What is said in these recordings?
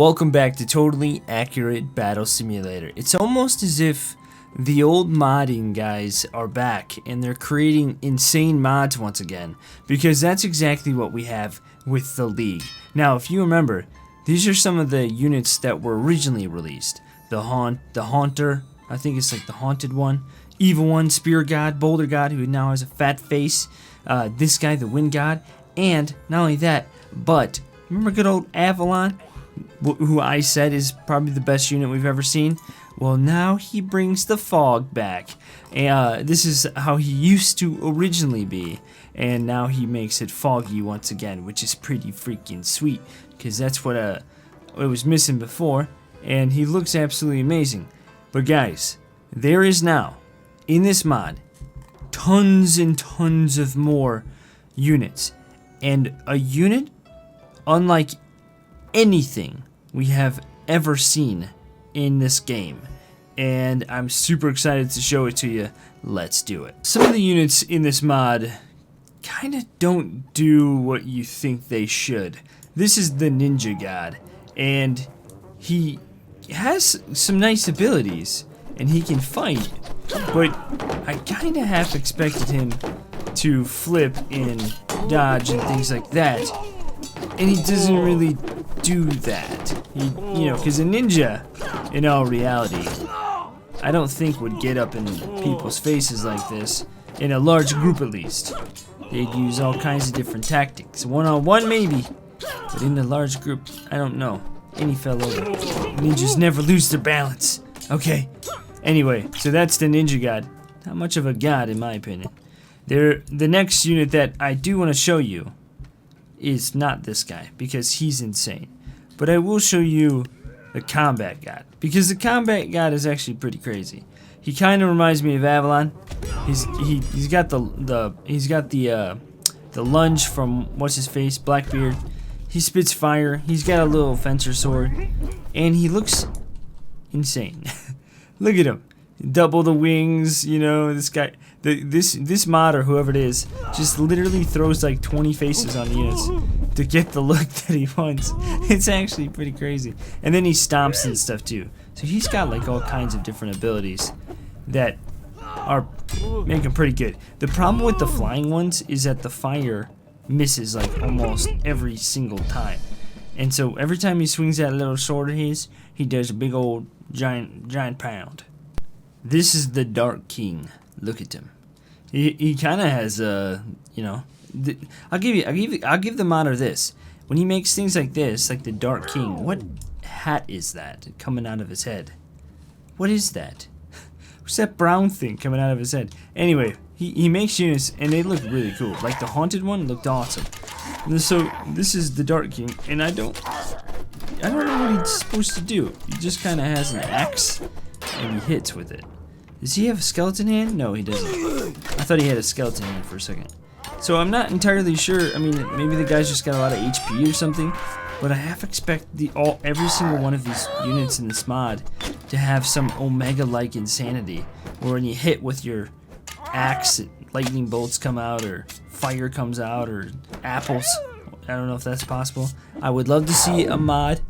Welcome back to Totally Accurate Battle Simulator. It's almost as if the old modding guys are back and they're creating insane mods once again, because that's exactly what we have with the League. Now, if you remember, these are some of the units that were originally released. The Haunter, I think it's like the Haunted one, Evil one, Spear God, Boulder God, who now has a fat face, this guy, the Wind God, and not only that, but remember good old Avalon, who I said is probably the best unit we've ever seen? Well, now he brings the fog back. This is how he used to originally be, and now he makes it foggy once again, which is pretty freaking sweet, because that's what it was missing before, and he looks absolutely amazing. But guys, there is now, in this mod, tons and tons of more units, and a unit unlike anything we have ever seen in this game, and I'm super excited to show it to you. Let's do it. Some of the units in this mod kind of don't do what you think they should. This is the Ninja God, and he has some nice abilities and he can fight, but I kind of half expected him to flip and dodge and things like that, and he doesn't really do that. Because a ninja, in all reality, I don't think would get up in people's faces like this, in a large group at least. They'd use all kinds of different tactics. One-on-one maybe, but in a large group, I don't know. Any fell over. Ninjas never lose their balance. Okay. Anyway, so that's the Ninja God. Not much of a god in my opinion. The next unit that I do want to show you is not this guy, because he's insane. But I will show you the Combat God, because the Combat God is actually pretty crazy. He kind of reminds me of Avalon. He's got the lunge from what's his face, Blackbeard. He spits fire. He's got a little fencer sword, and he looks insane. Look at him, double the wings. This guy, this mod or whoever it is, just literally throws like 20 faces on units to get the look that he wants. It's actually pretty crazy. And then he stomps and stuff too. So he's got like all kinds of different abilities that are make him pretty good. The problem with the flying ones is that the fire misses like almost every single time. And so every time he swings that little sword of his, he does a big old giant pound. This is the Dark King. Look at him. He kind of has I'll give the modder this. When he makes things like this, like the Dark King, what hat is that coming out of his head? What is that? What's that brown thing coming out of his head? Anyway, he makes units and they look really cool. Like the Haunted one looked awesome. And so this is the Dark King, and I don't know what he's supposed to do. He just kind of has an axe and he hits with it. Does he have a skeleton hand? No, he doesn't. I thought he had a skeleton hand for a second. So I'm not entirely sure. I mean, maybe the guy's just got a lot of HP or something, but I half expect every single one of these units in this mod to have some Omega-like insanity, where when you hit with your axe, lightning bolts come out, or fire comes out, or apples. I don't know if that's possible. I would love to see a mod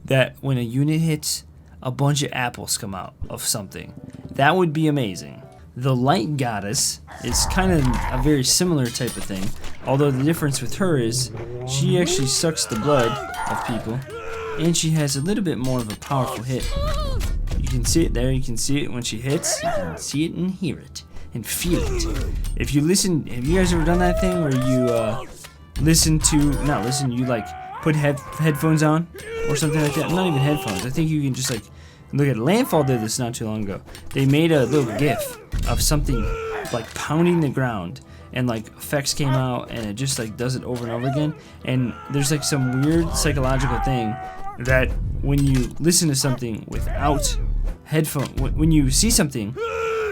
that when a unit hits, a bunch of apples come out of something. That would be amazing. The Light Goddess is kind of a very similar type of thing, although the difference with her is she actually sucks the blood of people, and she has a little bit more of a powerful hit. You can see it there, you can see it when she hits, you can see it and hear it, and feel it. If you listen, have you guys ever done that thing where you you like put headphones on or something like that? Not even headphones, I think you can just like, look at Landfall did this not too long ago. They made a little GIF of something like pounding the ground, and like effects came out, and it just like does it over and over again. And there's like some weird psychological thing that when you listen to something without headphones, when you see something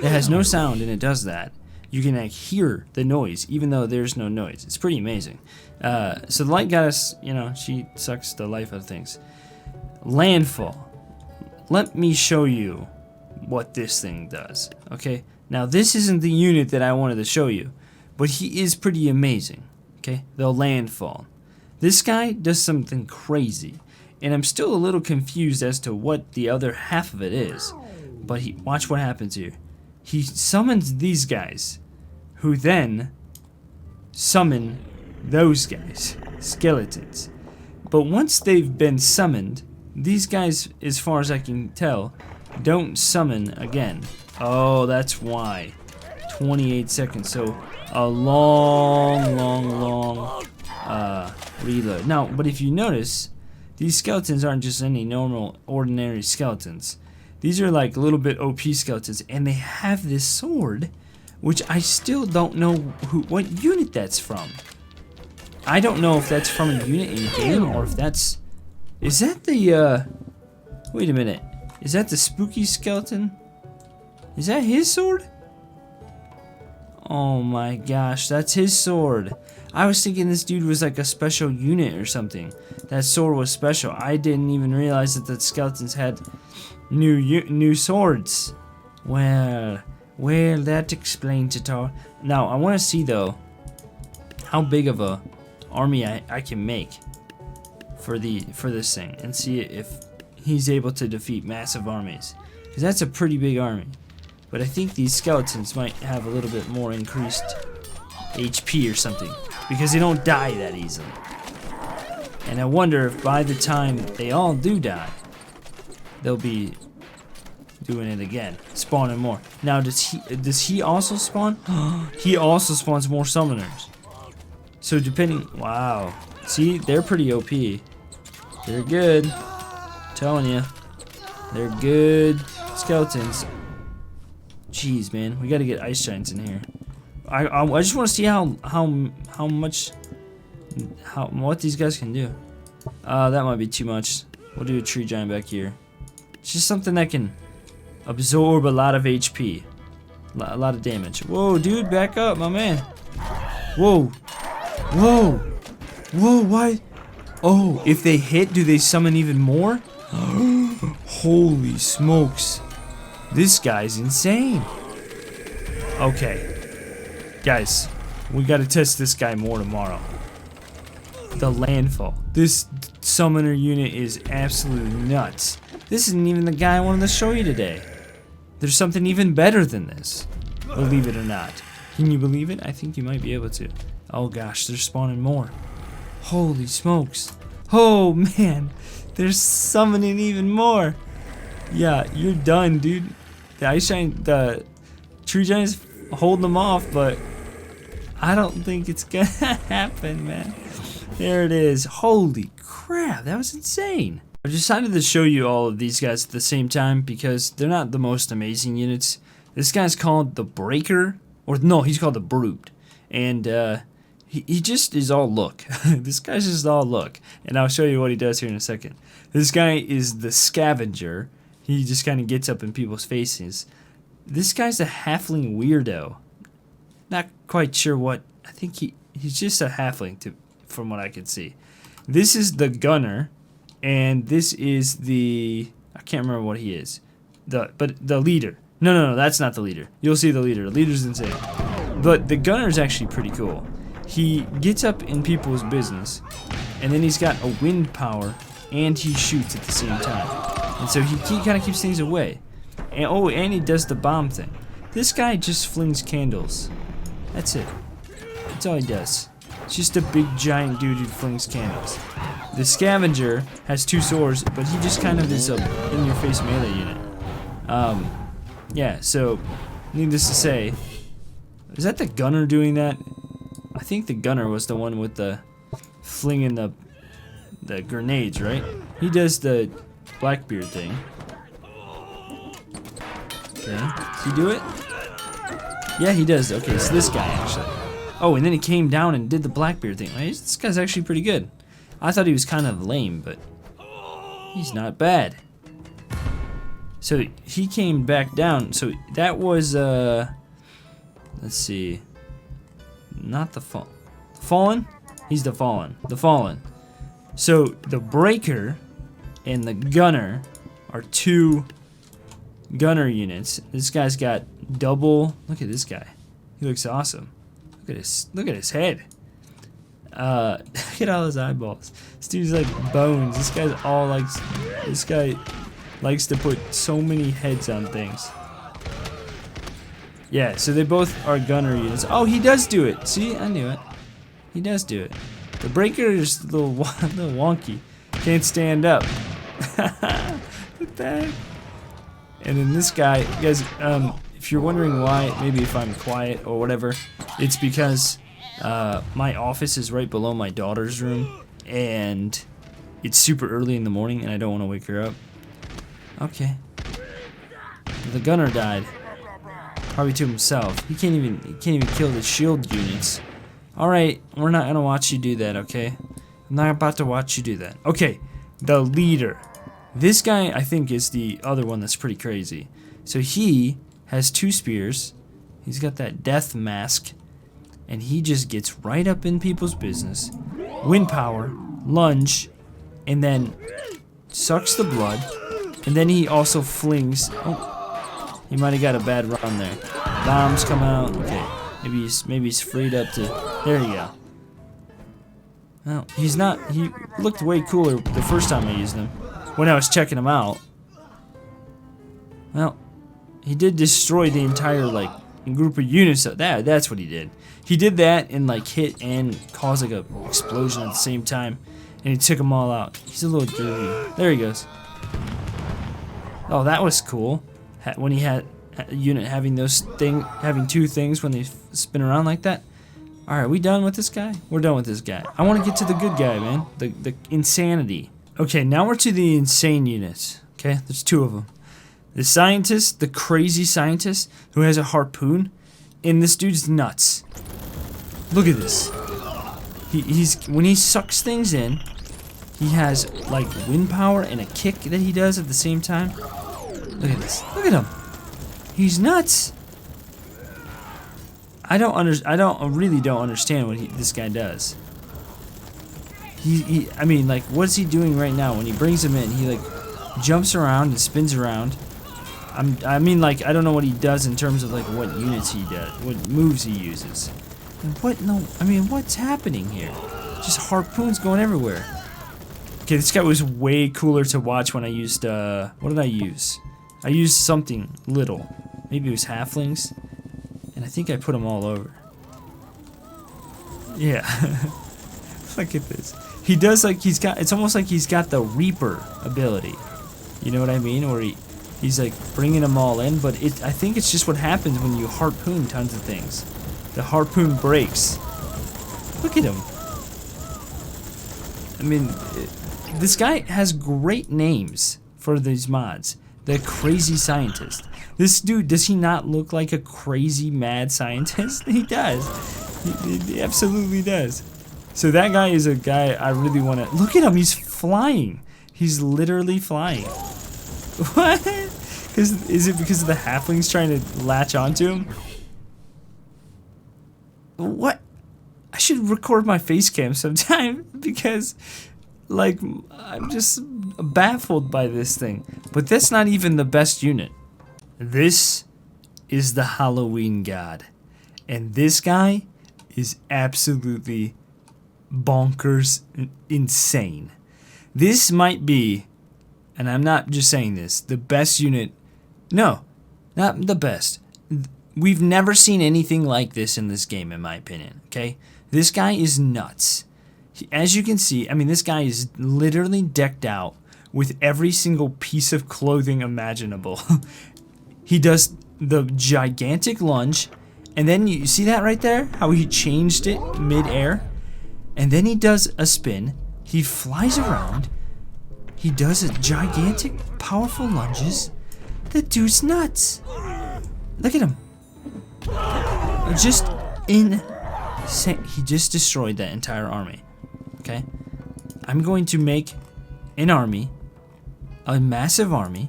that has no sound and it does that, you can like hear the noise even though there's no noise. It's pretty amazing. So the Light Goddess, she sucks the life out of things. Landfall. Let me show you what this thing does, okay? Now, this isn't the unit that I wanted to show you, but he is pretty amazing, okay? The Landfall. This guy does something crazy. And I'm still a little confused as to what the other half of it is. But watch what happens here. He summons these guys, who then summon those guys, skeletons. But once they've been summoned, these guys, as far as I can tell, don't summon again. Oh, that's why. 28 seconds, so a long reload. Now, but if you notice, these skeletons aren't just any normal, ordinary skeletons. These are like a little bit OP skeletons, and they have this sword, which I still don't know what unit that's from. I don't know if that's from a unit in game or if that's... Is that the, wait a minute. Is that the spooky skeleton? Is that his sword? Oh my gosh, that's his sword. I was thinking this dude was like a special unit or something. That sword was special. I didn't even realize that the skeletons had new swords. Well, that explains it all. Now, I want to see though how big of a army I can make for this thing, and see if he's able to defeat massive armies, because that's a pretty big army. But I think these skeletons might have a little bit more increased HP or something, because they don't die that easily. And I wonder if by the time they all do die, they'll be doing it again, spawning more. Now, does he also spawn? He also spawns more summoners. So depending, wow. See, they're pretty OP. They're good. I'm telling you, they're good skeletons. Jeez, man, we gotta get ice giants in here. I just want to see what these guys can do. That might be too much. We'll do a tree giant back here. It's just something that can absorb a lot of HP, a lot of damage. Whoa, dude, back up, my man. Whoa, whoa, whoa! Why? Oh, if they hit, do they summon even more? Holy smokes! This guy's insane. Okay, guys, we gotta test this guy more tomorrow. The Landfall. This summoner unit is absolutely nuts. This isn't even the guy I wanted to show you today. There's something even better than this. Believe it or not. Can you believe it? I think you might be able to. Oh gosh, they're spawning more. Holy smokes. Oh man, they're summoning even more. Yeah, you're done, dude. The tree giant's holding them off, but I don't think it's gonna happen, man. There it is. Holy crap, that was insane. I decided to show you all of these guys at the same time because they're not the most amazing units. This guy's called the Breaker, or no, he's called the Brute, and he just is all look. This guy's just all look, and I'll show you what he does here in a second. This guy is the Scavenger. He just kind of gets up in people's faces. This guy's a halfling weirdo. Not quite sure what. I think he's just a halfling from what I can see. This is the Gunner, and this is the, I can't remember what he is. But the leader. No, that's not the leader. You'll see the leader. The leader's insane. But the Gunner is actually pretty cool. He gets up in people's business, and then he's got a wind power, and he shoots at the same time. And so he kind of keeps things away. And and he does the bomb thing. This guy just flings candles. That's it. That's all he does. It's just a big giant dude who flings candles. The Scavenger has two swords, but he just kind of is a in-your-face melee unit. Yeah, so needless to say, is that the Gunner doing that? I think the Gunner was the one with the flinging the grenades, right? He does the Blackbeard thing. Okay, does he do it? Yeah, he does. Okay, so this guy actually. Oh, and then he came down and did the Blackbeard thing. This guy's actually pretty good. I thought he was kind of lame, but he's not bad. So he came back down. So that was let's see. Not the Fallen? He's the Fallen. The Fallen. So the Breaker and the Gunner are two Gunner units. This guy's got double. Look at this guy. He looks awesome. Look at his head. Look at all his eyeballs. This dude's like bones. This guy's all like. This guy likes to put so many heads on things. Yeah, so they both are gunner units. Oh, he does do it. See, I knew it. He does do it. The breaker is a little wonky. Can't stand up. What the heck? And then this guy, guys, if you're wondering why, maybe if I'm quiet or whatever, it's because my office is right below my daughter's room, and it's super early in the morning, and I don't want to wake her up. Okay. The gunner died. Probably to himself. He can't even kill the shield units. Alright, we're not gonna watch you do that, okay? I'm not about to watch you do that. Okay, the leader. This guy, I think, is the other one that's pretty crazy. So he has 2 spears. He's got that death mask. And he just gets right up in people's business. Wind power, lunge, and then sucks the blood. And then he also flings. Oh, he might have got a bad run there. Bombs come out. Okay, maybe he's freed up to. There you go. Well, he's not. He looked way cooler the first time I used him. When I was checking him out. Well, he did destroy the entire like group of units. That's what he did. He did that and like hit and cause like a explosion at the same time, and he took them all out. He's a little dirty. There he goes. Oh, that was cool. When he had a unit having 2 things when they spin around like that. All right, we done with this guy? We're done with this guy. I want to get to the good guy, man. The insanity. Okay, now we're to the insane units. Okay, there's 2 of them. The scientist, the crazy scientist who has a harpoon, and this dude's nuts. Look at this. When he sucks things in, he has like wind power and a kick that he does at the same time. Look at this. Look at him. He's nuts. I really don't understand what this guy does. I mean, like, what's he doing right now? When he brings him in, he like jumps around and spins around. I mean, like, I don't know what he does in terms of like what units he does, what moves he uses. And what's happening here? Just harpoons going everywhere. Okay, this guy was way cooler to watch when I used, what did I use? I used something little. Maybe it was halflings. And I think I put them all over. Yeah. Look at this. He does like it's almost like he's got the Reaper ability. You know what I mean? Or he's like bringing them all in, but I think it's just what happens when you harpoon tons of things. The harpoon breaks. Look at him. I mean, this guy has great names for these mods. The crazy scientist. This dude, does he not look like a crazy mad scientist? He does. He absolutely does. So that guy is a guy I really want to... Look at him, he's flying. He's literally flying. What? Is it because of the halflings trying to latch onto him? What? I should record my face cam sometime because, like, I'm just baffled by this thing. But that's not even the best unit. This is the Halloween god. And this guy is absolutely bonkers insane. This might be, and I'm not just saying this, the best unit. No, not the best. We've never seen anything like this in this game, in my opinion, okay? This guy is nuts. As you can see, I mean, this guy is literally decked out with every single piece of clothing imaginable. He does the gigantic lunge, and then you see that right there? How he changed it mid-air? And then he does a spin. He flies around. He does a gigantic, powerful lunges. The dude's nuts. Look at him. Just insane. He just destroyed that entire army. Okay? I'm going to make an army, a massive army,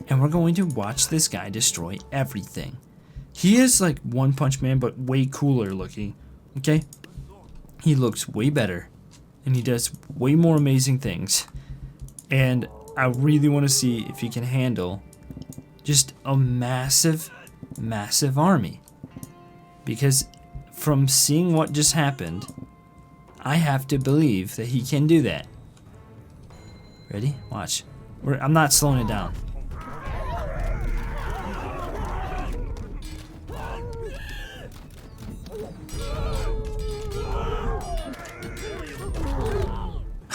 and we're going to watch this guy destroy everything. He is like One Punch Man, but way cooler looking. Okay? He looks way better, and he does way more amazing things. And I really want to see if he can handle just a massive, massive army. Because from seeing what just happened, I have to believe that he can do that. Ready? Watch. I'm not slowing it down.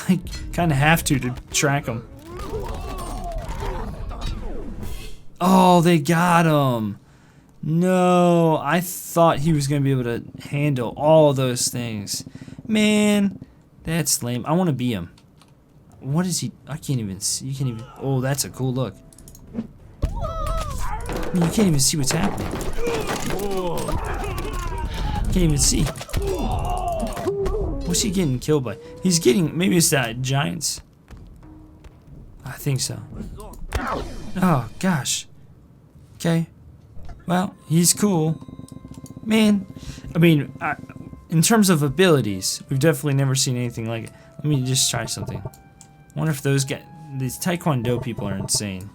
I kind of have to track him. Oh, they got him. No, I thought he was going to be able to handle all those things. Man, that's lame. I want to be him. What is he? I can't even see. You can't even. Oh, that's a cool look. I mean, you can't even see what's happening. Can't even see. What's he getting killed by? He's getting. Maybe it's that giants. I think so. Oh, gosh. Okay. Well, he's cool. Man, I mean, in terms of abilities, we've definitely never seen anything like it. Let me just try something. I wonder if these Taekwondo people are insane.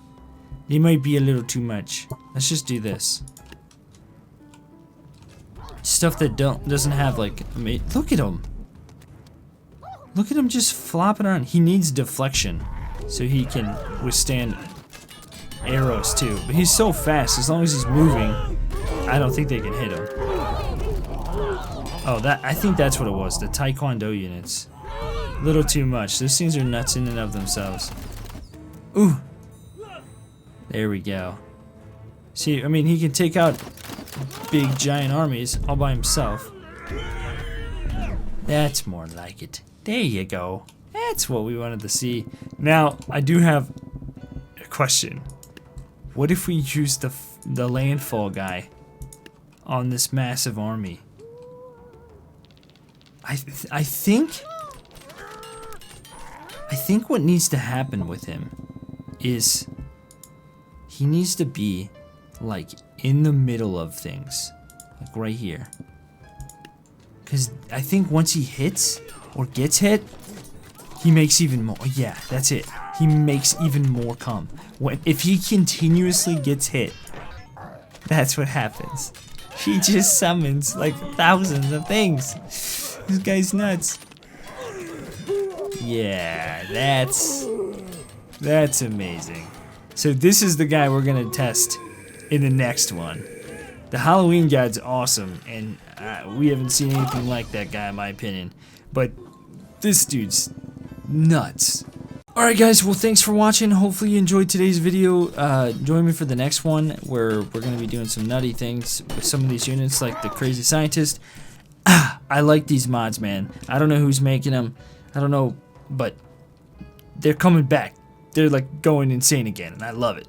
They might be a little too much. Let's just do this. Stuff that doesn't have like. Look at him. Look at him just flopping around. He needs deflection, so he can withstand arrows too. But he's so fast. As long as he's moving, I don't think they can hit him. Oh, I think that's what it was. The Taekwondo units. A little too much. Those things are nuts in and of themselves. Ooh. There we go. See, I mean, he can take out big giant armies all by himself. That's more like it. There you go. That's what we wanted to see. Now, I do have a question. What if we use the Landfall guy on this massive army? I think what needs to happen with him is he needs to be like in the middle of things, like right here. Because I think once he hits or gets hit, he makes even more. Yeah, that's it. He makes even more come. If he continuously gets hit, that's what happens. He just summons like thousands of things. This guy's nuts. Yeah, that's amazing. So this is the guy we're gonna test in the next one. The Halloween guide's awesome, and we haven't seen anything like that guy in my opinion. But this dude's nuts. Alright guys, well thanks for watching. Hopefully you enjoyed today's video. Join me for the next one where we're going to be doing some nutty things with some of these units like the crazy scientist. I like these mods, man. I don't know who's making them. I don't know, but they're coming back. They're like going insane again and I love it.